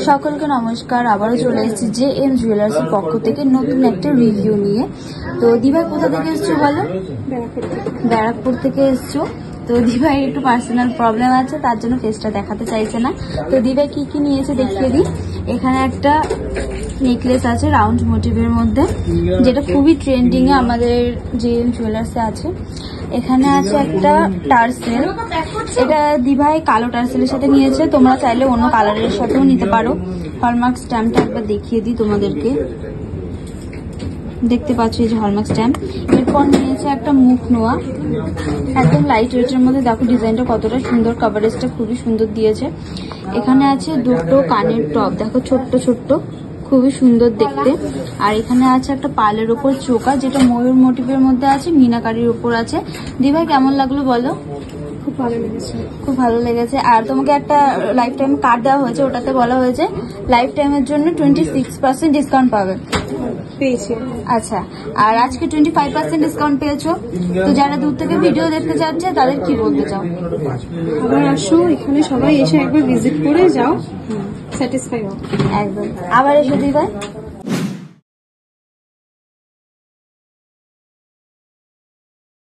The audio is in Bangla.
সকলকে নমস্কার, আবারও চলে এসেছি জে এম জুয়েলার্স এর পক্ষ থেকে নতুন একটা রিভিউ নিয়ে। তো দিভাই কোথা থেকে এসছো বলো? ব্যারাকপুর থেকে এসছো। তো দিভাই একটু পার্সোনাল প্রবলেম আছে, তার জন্য ফেসটা দেখাতে চাইছে না। তো দিভাই কি কি নিয়েছে দেখিয়ে দিই। এখানে একটা নেকলেস আছে রাউন্ড মোটিভের মধ্যে, যেটা খুবই ট্রেন্ডিং এ আমাদের জে এম জুয়েলার্সে আছে। এখানে আছে একটা টার্সেল, এটা দিভাই কালো টার্সেলের সাথে নিয়েছে, তোমরা চাইলে অন্য কালারের সাথেও নিতে পারো। হলমার্ক স্ট্যাম্পটা একবার দেখিয়ে দিই তোমাদেরকে, দেখতে পাচ্ছ এই যে হলমার্ক স্ট্যাম্প। এরপর নিয়েছে একটা মুখ নোয়া, একদম লাইট ওয়েটের মধ্যে, দেখো ডিজাইনটা কতটা সুন্দর, কভারেজটা খুবই সুন্দর দিয়েছে। এখানে আছে দুটো কানের টপ, দেখো ছোট্ট ছোট্ট, খুবই সুন্দর দেখতে। আর এখানে আছে একটা পালের ওপর চোকা, যেটা ময়ূর মোটিভের মধ্যে আছে, মিনাকারির ওপর আছে। দিভাই কেমন লাগলো বলো? খুব ভালো লেগেছে, খুব ভালো লেগেছে। আর তোমাকে একটা লাইফ টাইম কার্ড দেওয়া হয়েছে, ওটাতে বলা হয়েছে লাইফ টাইমের জন্য 26% ডিসকাউন্ট পাবে। পেয়েছি। আচ্ছা, আর আজকে 25% ডিসকাউন্ট পেয়েছো। তো যারা দূর থেকে ভিডিও দেখতে যাচ্ছে তাদের কি বলতে চাও? আবার আসো, এখানে সবাই এসে একবার ভিজিট করে যাও, স্যাটিসফাই হও। একদম, আবার এসো দিভাই।